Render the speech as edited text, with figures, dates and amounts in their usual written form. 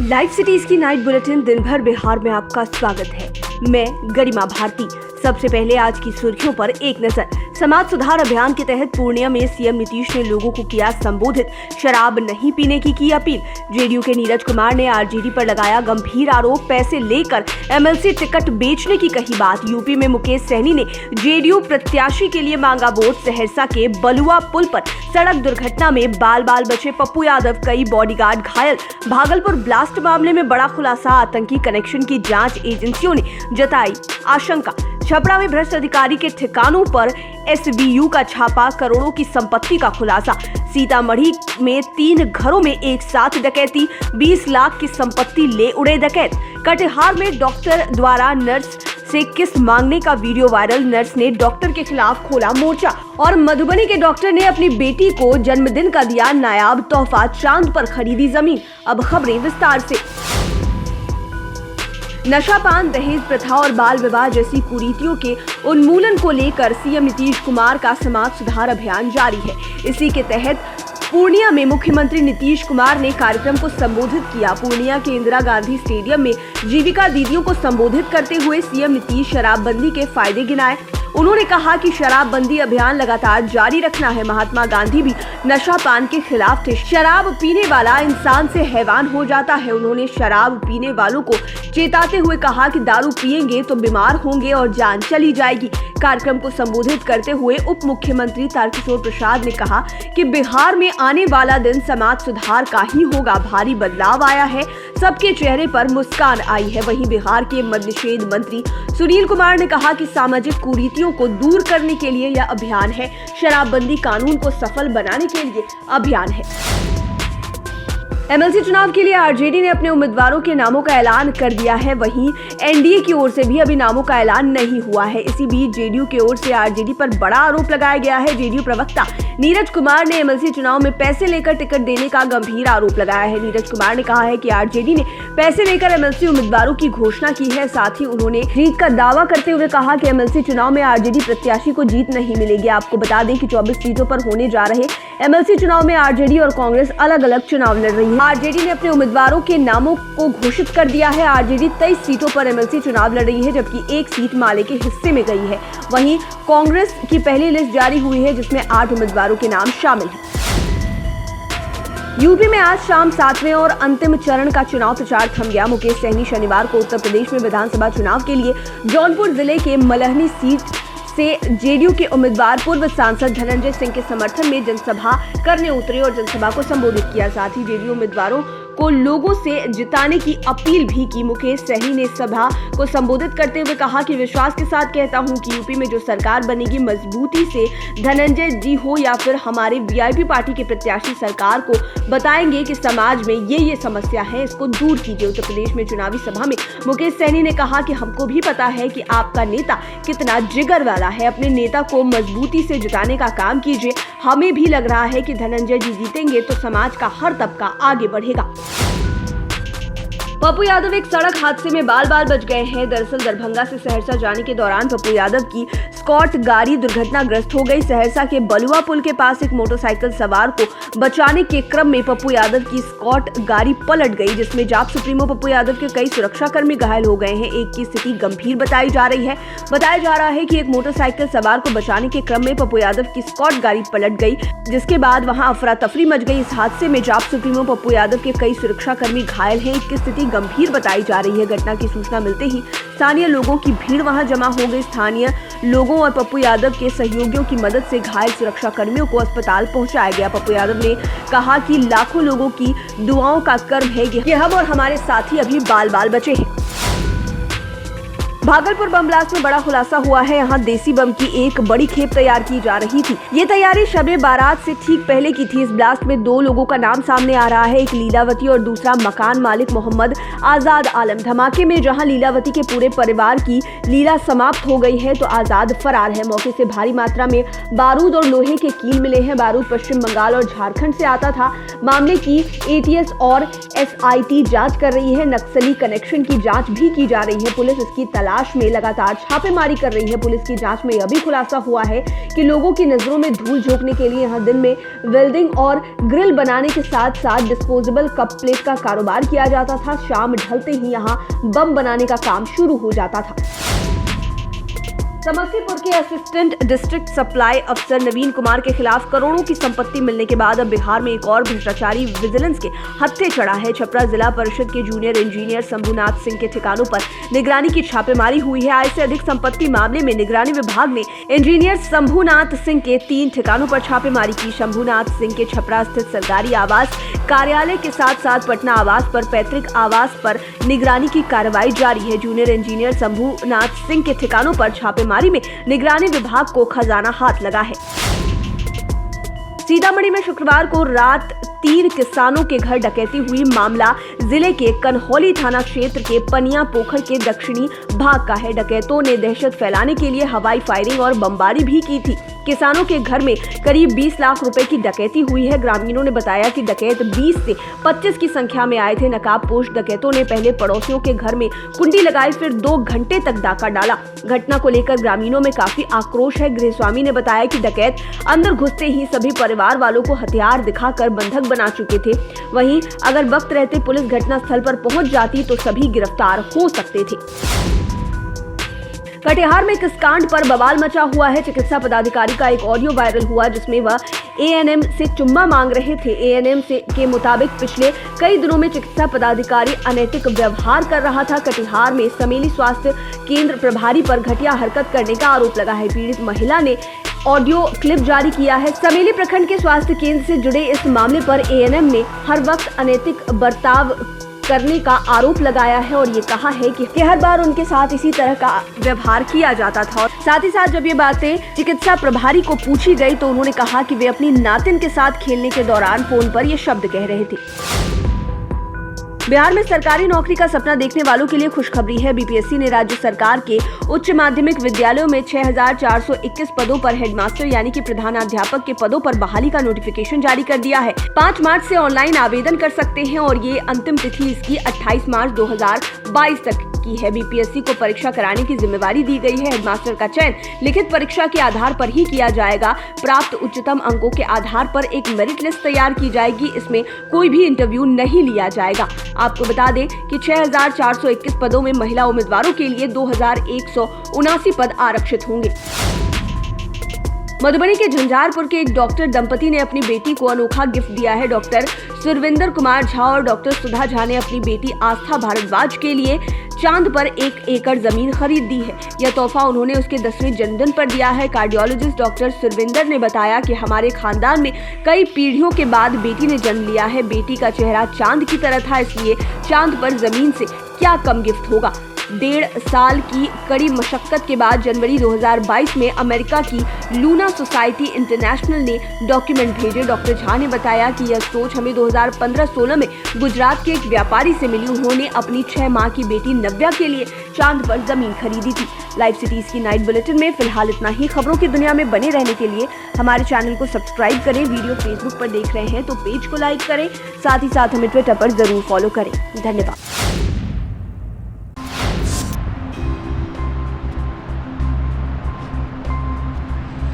Live cities की night bulletin दिन भर बिहार में आपका स्वागत है। मैं गरिमा भारती। सबसे पहले आज की सुर्खियों पर एक नजर। समाज सुधार अभियान के तहत पूर्णिया में सीएम नीतीश ने लोगों को किया संबोधित, शराब नहीं पीने की अपील। जेडीयू के नीरज कुमार ने आरजेडी पर लगाया गंभीर आरोप, पैसे लेकर एमएलसी टिकट बेचने की कही बात। यूपी में मुकेश सहनी ने जेडीयू प्रत्याशी के लिए मांगा वोट। सहरसा के बलुआ पुल पर सड़क दुर्घटना में बाल बचे पप्पू यादव, कई बॉडीगार्ड घायल। भागलपुर ब्लास्ट मामले में बड़ा खुलासा, आतंकी कनेक्शन की जांच एजेंसियों ने जताई आशंका। छपरा में भ्रष्ट अधिकारी के ठिकानों पर एसबीयू का छापा, करोड़ों की संपत्ति का खुलासा। सीतामढ़ी में 3 घरों में एक साथ डकैती, 20 लाख की संपत्ति ले उड़े डकैत। कटिहार में डॉक्टर द्वारा नर्स से किस मांगने का वीडियो वायरल, नर्स ने डॉक्टर के खिलाफ खोला मोर्चा। और मधुबनी के डॉक्टर ने अपनी बेटी को जन्मदिन का दिया नायाब तोहफा, चांद पर खरीदी जमीन। अब खबरें विस्तार से। नशा पान, दहेज प्रथा और बाल विवाह जैसी कुरीतियों के उन्मूलन को लेकर सीएम नीतीश कुमार का समाज सुधार अभियान जारी है। इसी के तहत पूर्णिया में मुख्यमंत्री नीतीश कुमार ने कार्यक्रम को संबोधित किया। पूर्णिया के इंदिरा गांधी स्टेडियम में जीविका दीदियों को संबोधित करते हुए सीएम नीतीश शराबबंदी के फायदे गिनाए। उन्होंने कहा कि शराबबंदी अभियान लगातार जारी रखना है। महात्मा गांधी भी नशा पान के खिलाफ थे। शराब पीने वाला इंसान से हैवान हो जाता है। उन्होंने शराब पीने वालों को चेताते हुए कहा कि दारू पिएंगे तो बीमार होंगे और जान चली जाएगी। कार्यक्रम को संबोधित करते हुए उप मुख्यमंत्री तारकिशोर प्रसाद ने कहा कि बिहार में आने वाला दिन समाज सुधार का ही होगा। भारी बदलाव आया है, सबके चेहरे पर मुस्कान आई है। वहीं बिहार के मद्य निषेध मंत्री सुनील कुमार ने कहा कि सामाजिक कुरीतियों को दूर करने के लिए यह अभियान है। शराबबंदी कानून को सफल बनाने के लिए अभियान है। एमएलसी चुनाव के लिए आरजेडी ने अपने उम्मीदवारों के नामों का ऐलान कर दिया है। वहीं एनडीए की ओर से भी अभी नामों का ऐलान नहीं हुआ है। इसी बीच जेडीयू की ओर से आरजेडी पर बड़ा आरोप लगाया गया है। जेडीयू प्रवक्ता नीरज कुमार ने एमएलसी चुनाव में पैसे लेकर टिकट देने का गंभीर आरोप लगाया है। नीरज कुमार ने कहा है कि आरजेडी ने पैसे लेकर एमएलसी उम्मीदवारों की घोषणा की है। साथ ही उन्होंने जीत का दावा करते हुए कहा कि एमएलसी चुनाव में आरजेडी प्रत्याशी को जीत नहीं मिलेगी। आपको बता दें कि 24 सीटों पर होने जा रहे एमएलसी चुनाव में आरजेडी और कांग्रेस अलग अलग चुनाव लड़ रही है। आरजेडी ने अपने उम्मीदवारों के नामों को घोषित कर दिया है। आरजेडी 23 सीटों पर एमएलसी चुनाव लड़ रही है, जबकि एक सीट माले के हिस्से में गई है। वहीं कांग्रेस की पहली लिस्ट जारी हुई है, जिसमें 8 उम्मीदवारों के नाम शामिल हैं। यूपी में आज शाम 7वें और अंतिम चरण का चुनाव प्रचार थम गया। मुकेश सहनी शनिवार को उत्तर प्रदेश में विधानसभा चुनाव के लिए जौनपुर जिले के मलहनी सीट से जेडीयू के उम्मीदवार पूर्व सांसद धनंजय सिंह के समर्थन में जनसभा करने उतरे और जनसभा को संबोधित किया। साथ ही जेडीयू उम्मीदवारों को लोगों से जिताने की अपील भी की। मुकेश सहनी ने सभा को संबोधित करते हुए कहा कि विश्वास के साथ कहता हूं कि यूपी में जो सरकार बनेगी, मजबूती से धनंजय जी हो या फिर हमारे वीआईपी पार्टी के प्रत्याशी सरकार को बताएंगे कि समाज में ये समस्या है, इसको दूर कीजिए। उत्तर प्रदेश में चुनावी सभा में मुकेश सहनी ने कहा कि हमको भी पता है कि आपका नेता कितना जिगर वाला है। अपने नेता को मजबूती से जिताने का काम कीजिए। हमें भी लग रहा है कि धनंजय जी जीतेंगे तो समाज का हर तबका आगे बढ़ेगा। पप्पू यादव एक सड़क हादसे में बाल बच गए हैं। दरअसल दरभंगा से सहरसा जाने के दौरान पप्पू यादव की स्कॉट गाड़ी दुर्घटनाग्रस्त हो गई। सहरसा के बलुआ पुल के पास एक मोटरसाइकिल सवार को बचाने के क्रम में पप्पू यादव की स्कॉट गाड़ी पलट गई, जिसमें जाप सुप्रीमो पप्पू यादव के कई सुरक्षाकर्मी घायल हो गए हैं। एक की स्थिति गंभीर बताई जा रही है। बताया जा रहा है कि एक मोटरसाइकिल सवार को बचाने के क्रम में पप्पू यादव की स्कॉट गाड़ी पलट गई, जिसके बाद वहां अफरा तफरी मच गई। इस हादसे में जाप सुप्रीमो पप्पू यादव के कई सुरक्षाकर्मी घायल हैं। एक की स्थिति गंभीर बताई जा रही है। घटना की सूचना मिलते ही स्थानीय लोगों की भीड़ वहां जमा हो गई। स्थानीय लोगों और पप्पू यादव के सहयोगियों की मदद से घायल सुरक्षा कर्मियों को अस्पताल पहुंचाया गया। पप्पू यादव ने कहा कि लाखों लोगों की दुआओं का कर्म है कि हम और हमारे साथी अभी बाल बचे हैं। भागलपुर बम ब्लास्ट में बड़ा खुलासा हुआ है। यहाँ देसी बम की एक बड़ी खेप तैयार की जा रही थी। ये तैयारी शबे बारात से ठीक पहले की थी। इस ब्लास्ट में 2 लोगों का नाम सामने आ रहा है, एक लीलावती और दूसरा मकान मालिक मोहम्मद आजाद आलम। धमाके में जहां लीलावती के पूरे परिवार की लीला समाप्त हो गई है तो आजाद फरार है। मौके से भारी मात्रा में बारूद और लोहे के कील मिले हैं। बारूद पश्चिम बंगाल और झारखंड से आता था। मामले की एटीएस और एसआईटी जांच कर रही है। नक्सली कनेक्शन की जांच भी की जा रही है। पुलिस इसकी तलाश तलाश में लगातार छापेमारी कर रही है। पुलिस की जांच में यह भी खुलासा हुआ है कि लोगों की नजरों में धूल झोंकने के लिए यहां दिन में वेल्डिंग और ग्रिल बनाने के साथ साथ डिस्पोजेबल कप प्लेट का कारोबार किया जाता था। शाम ढलते ही यहां बम बनाने का काम शुरू हो जाता था। समस्तीपुर के असिस्टेंट डिस्ट्रिक्ट सप्लाई अफसर नवीन कुमार के खिलाफ करोड़ों की संपत्ति मिलने के बाद अब बिहार में एक और भ्रष्टाचारी विजिलेंस के हत्थे चढ़ा है। छपरा जिला परिषद के जूनियर इंजीनियर शंभुनाथ सिंह के ठिकानों पर निगरानी की छापेमारी हुई है। आय से अधिक संपत्ति मामले में निगरानी विभाग ने इंजीनियर शंभुनाथ सिंह के 3 ठिकानों पर छापेमारी की। शंभुनाथ सिंह के छपरा स्थित सरकारी आवास कार्यालय के साथ साथ पटना आवास पर, पैतृक आवास पर निगरानी की कार्रवाई जारी है। जूनियर इंजीनियर शंभुनाथ सिंह के ठिकानों पर छापेमारी में निगरानी विभाग को खजाना हाथ लगा है। सीतामढ़ी में शुक्रवार को रात 3 किसानों के घर डकैती हुई। मामला जिले के कन्हौली थाना क्षेत्र के पनिया पोखर के दक्षिणी भाग का है। डकैतों ने दहशत फैलाने के लिए हवाई फायरिंग और बमबारी भी की थी। किसानों के घर में करीब 20 लाख रुपए की डकैती हुई है। ग्रामीणों ने बताया कि डकैत 20 से 25 की संख्या में आए थे। नकाबपोश डकैतों ने पहले पड़ोसियों के घर में कुंडी लगाई, फिर 2 घंटे तक डाका डाला। घटना को लेकर ग्रामीणों में काफी आक्रोश है। गृहस्वामी ने बताया कि डकैत अंदर घुसते ही सभी परिवार वालों को हथियार दिखाकर बंधक बना चुके थे। वहीं अगर वक्त रहते पुलिस घटनास्थल पर पहुंच जाती तो सभी गिरफ्तार हो सकते थे। कटिहार में किस कांड पर बवाल मचा हुआ है। चिकित्सा पदाधिकारी का एक ऑडियो वायरल हुआ जिसमें वह एएनएम से चुम्मा मांग रहे थे। एएनएम के मुताबिक पिछले कई दिनों में चिकित्सा पदाधिकारी अनैतिक व्यवहार कर रहा था। कटिहार में समेली स्वास्थ्य केंद्र प्रभारी पर घटिया हरकत करने का आरोप लगा है। पीड़ित महिला ने ऑडियो क्लिप जारी किया है। समेली प्रखंड के स्वास्थ्य केंद्र से जुड़े इस मामले पर एएनएम ने हर वक्त अनैतिक बर्ताव करने का आरोप लगाया है और ये कहा है कि हर बार उनके साथ इसी तरह का व्यवहार किया जाता था। और साथ ही साथ जब ये बातें चिकित्सा प्रभारी को पूछी गई तो उन्होंने कहा कि वे अपनी नातिन के साथ खेलने के दौरान फोन पर ये शब्द कह रहे थे। बिहार में सरकारी नौकरी का सपना देखने वालों के लिए खुशखबरी है। बीपीएससी ने राज्य सरकार के उच्च माध्यमिक विद्यालयों में 6421 पदों पर हेडमास्टर यानी कि प्रधानाध्यापक के पदों पर बहाली का नोटिफिकेशन जारी कर दिया है। 5 मार्च से ऑनलाइन आवेदन कर सकते हैं और ये अंतिम तिथि इसकी 28 मार्च 2022 तक की है। बीपीएससी को परीक्षा कराने की जिम्मेवारी दी गई है। हेडमास्टर का चयन लिखित परीक्षा के आधार पर ही किया जाएगा। प्राप्त उच्चतम अंकों के आधार पर एक मेरिट लिस्ट तैयार की जाएगी। इसमें कोई भी इंटरव्यू नहीं लिया जाएगा। आपको बता दें कि 6421 पदों में महिला उम्मीदवारों के लिए 2179 पद आरक्षित होंगे। मधुबनी के झंझारपुर के एक डॉक्टर दंपति ने अपनी बेटी को अनोखा गिफ्ट दिया है। डॉक्टर सुरविंदर कुमार झा और डॉक्टर सुधा झा ने अपनी बेटी आस्था भारद्वाज के लिए चांद पर 1 एकड़ जमीन खरीद दी है। यह तोहफा उन्होंने उसके 10वें जन्मदिन पर दिया है। कार्डियोलॉजिस्ट डॉक्टर सुरविंदर ने बताया कि हमारे खानदान में कई पीढ़ियों के बाद बेटी ने जन्म लिया है। बेटी का चेहरा चांद की तरह था, इसलिए चांद पर जमीन से क्या कम गिफ्ट होगा। 1.5 साल की कड़ी मशक्कत के बाद जनवरी 2022 में अमेरिका की लूना सोसाइटी इंटरनेशनल ने डॉक्यूमेंट भेजे। डॉक्टर झा ने बताया कि यह सोच हमें 2015-16 में गुजरात के एक व्यापारी से मिली। उन्होंने अपनी 6 माह की बेटी नव्या के लिए चांद पर जमीन खरीदी थी। लाइव सिटीज की नाइट बुलेटिन में फिलहाल इतना ही। खबरों की दुनिया में बने रहने के लिए हमारे चैनल को सब्सक्राइब करें। वीडियो फेसबुक पर देख रहे हैं तो पेज को लाइक करें, साथ ही साथ हमें ट्विटर पर जरूर फॉलो करें। धन्यवाद।